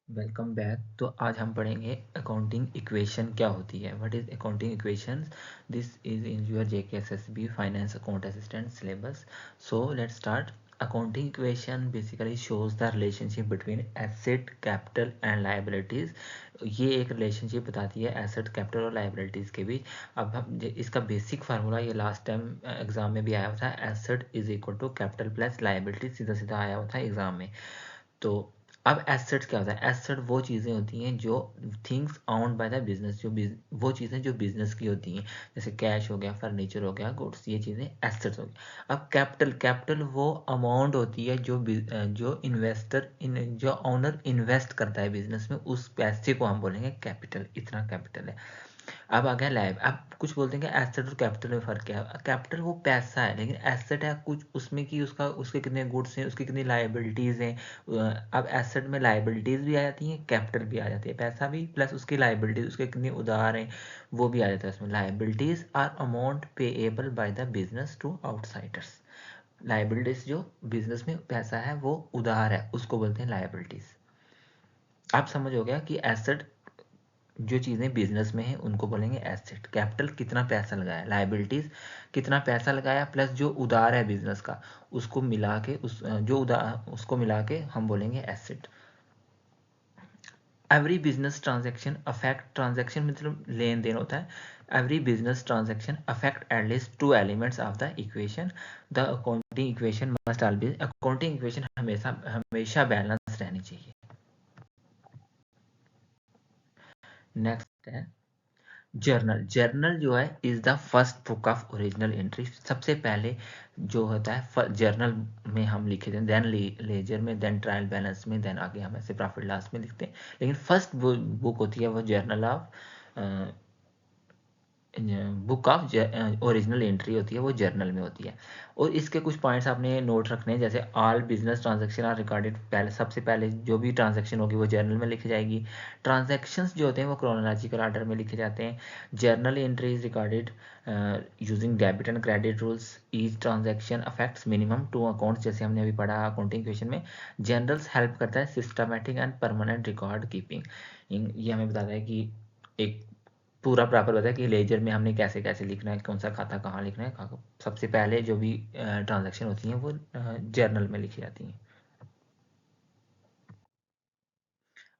Welcome back. तो आज हम पढ़ेंगे अकाउंटिंग इक्वेशन क्या होती है। What is accounting equations? This is in your JKSSB finance account assistant syllabus. So let's start. Accounting equation basically shows the relationship between asset, capital and liabilities. ये एक relationship बताती है एसेट, कैपिटल और liabilities के बीच। अब हम इसका basic formula ये लास्ट टाइम एग्जाम में भी आया हुआ था, asset is equal to capital plus liability, सीधा सीधा आया हुआ था एग्जाम में। तो अब एसेट्स क्या होता है? एसेट वो चीज़ें होती हैं जो things owned by the business, जो वो चीज़ें जो बिजनेस की होती हैं, जैसे कैश हो गया, फर्नीचर हो गया, गुड्स, ये चीज़ें एसेट्स हो गई। अब कैपिटल, कैपिटल वो अमाउंट होती है जो इन्वेस्टर जो ओनर इन्वेस्ट करता है बिजनेस में, उस पैसे को हम बोलेंगे कैपिटल। इतना कैपिटल है। अब आ गया लाइव। अब कुछ बोलते हैं कि एसेट और कैपिटल में फ़र्क क्या है। कैपिटल वो पैसा है, लेकिन एसेट है कुछ उसमें कि उसके कितने गुड्स हैं, उसकी कितनी लाइबिलिटीज़ हैं। अब एसेट में लाइबिलिटीज़ भी आ जाती हैं, कैपिटल भी आ जाती है, पैसा भी प्लस उसकी लाइबिलिटीज़, उसके कितने उधार हैं वो भी आ जाता है उसमें। Liabilities are amount payable by the business to outsiders. Liabilities जो बिजनेस में पैसा है वो उधार है, उसको बोलते हैं लाइबिलिटीज़। आप समझ हो गया कि एसेट जो चीज़ें बिजनेस में हैं उनको बोलेंगे एसेट। कैपिटल कितना पैसा लगाया, लायबिलिटीज कितना पैसा लगाया, प्लस जो उधार है बिजनेस का उसको मिला के उसको मिला के हम बोलेंगे asset. Every business transaction affect, transaction मतलब लेन देन होता है। Every business transaction affect at least two elements of the equation. The accounting equation must always, accounting equation हमेशा हमेशा बैलेंस रहनी चाहिए। नेक्स्ट है जर्नल। जर्नल जो है is the first book of original entry. सबसे पहले जो होता है जर्नल में हम लिखे थे, देन लेजर में, देन ट्रायल बैलेंस में, देन आगे हम ऐसे प्रॉफिट लॉस में लिखते हैं। लेकिन फर्स्ट बुक होती है वो journal of book of original entry होती है, वो जर्नल में होती है। और इसके कुछ पॉइंट्स आपने नोट रखने हैं, जैसे all business transaction are recorded. पहले सबसे पहले जो भी ट्रांजैक्शन होगी वो जर्नल में लिखी जाएगी। ट्रांजैक्शंस जो होते हैं वो क्रोनोलॉजिकल ऑर्डर में लिखे जाते हैं। Journal entry is recorded using debit and credit rules. Each transaction affects minimum 2 accounts, जैसे हमने अभी पढ़ा अकाउंटिंग क्वेश्चन में। जनरल्स हेल्प करता है systematic and permanent record keeping. ये हमें बताता है कि एक पूरा प्रॉपर बताया कि लेजर में हमने कैसे कैसे लिखना है, कौन सा खाता कहाँ लिखना है। सबसे पहले जो भी ट्रांजैक्शन होती हैं वो जर्नल में लिखी जाती हैं।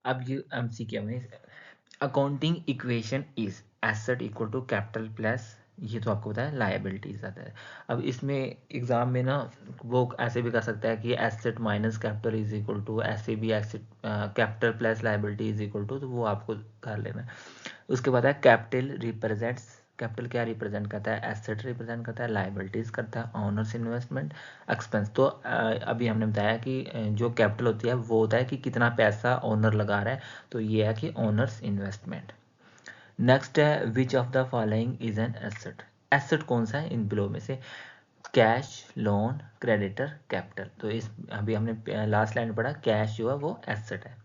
अब ये एमसीक्यू में accounting equation is asset equal to capital plus, ये तो आपको पता है, लायबिलिटीज आता है। अब इसमें एग्जाम में ना वो ऐसे भी कर सकता है कि asset minus capital is equal to, ऐसे भी asset capital plus liability is equal to, तो वो आपको कर लेना है। उसके बाद है कैपिटल रिप्रेजेंट्स। कैपिटल क्या रिप्रेजेंट करता है? एसेट रिप्रेजेंट करता है, लायबिलिटीज करता है, ऑनर्स इन्वेस्टमेंट, एक्सपेंस। तो अभी हमने बताया कि जो कैपिटल होती है वो होता है कि कितना पैसा ओनर लगा रहा है, तो ये है कि ओनर्स इन्वेस्टमेंट। नेक्स्ट है which of the following is an asset. Asset कौन सा है इन बिलो में से? Cash, loan, creditor, capital. तो इस अभी हमने लास्ट लाइन पढ़ा, कैश जो है वो एसेट है।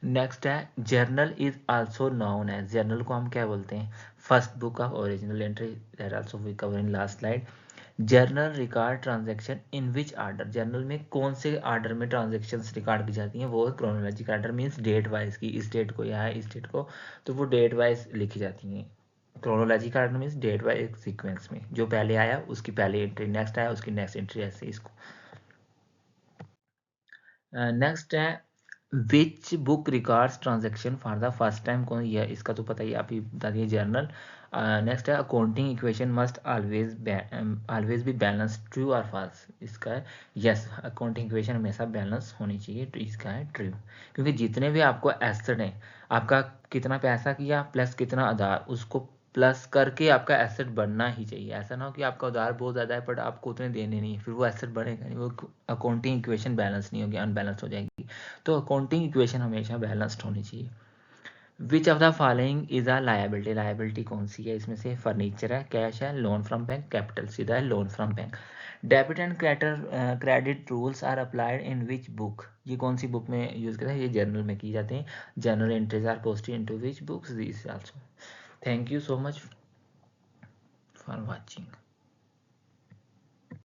नेक्स्ट है journal is also known as, journal को हम क्या बोलते हैं? First book of original entry, that also we cover in last slide. Journal record transaction in which order, journal में कौन से आर्डर में ट्रांजैक्शंस रिकॉर्ड की जाती हैं? वो chronological order, means date wise की, इस डेट को या है इस डेट को, तो वो डेट वाइज लिखी जाती हैं। Chronological order means date wise sequence में, जो पहले आया उसकी पहले एंट्री, नेक्स्ट आया उसकी नेक्स्ट एंट्री, ऐसे इसको। नेक्स्ट है which book records transaction for the first time, कौन? ये इसका तो पता ही, आप ही बता दिए, जर्नल। नेक्स्ट है accounting equation must always be balance, true और फॉल्स? इसका है यस, अकाउंटिंग इक्वेशन हमेशा बैलेंस होनी चाहिए, तो इसका है ट्रू। क्योंकि जितने भी आपको एसेट हैं, आपका कितना पैसा किया प्लस कितना आधार, उसको प्लस करके आपका एसेट बढ़ना ही चाहिए। ऐसा ना हो कि आपका उधार बहुत ज़्यादा है बट आपको उतने देने नहीं है, फिर वो एसेट बढ़ेगा नहीं, वो अकाउंटिंग इक्वेशन बैलेंस नहीं होगी, अनबैलेंस हो जाएगी। तो अकाउंटिंग इक्वेशन हमेशा बैलेंस्ड होनी चाहिए। Which of the following is a liability, liability कौन सी है इसमें से? फर्नीचर है, कैश है, लोन फ्रॉम बैंक, कैपिटल, सीधा है loan from bank. Debit and credit rules are applied in which book, ये कौन सी बुक में यूज करते हैं? ये जर्नल में की जाते हैं। Journal entries are posted into which books? This also. Thank you so much for watching.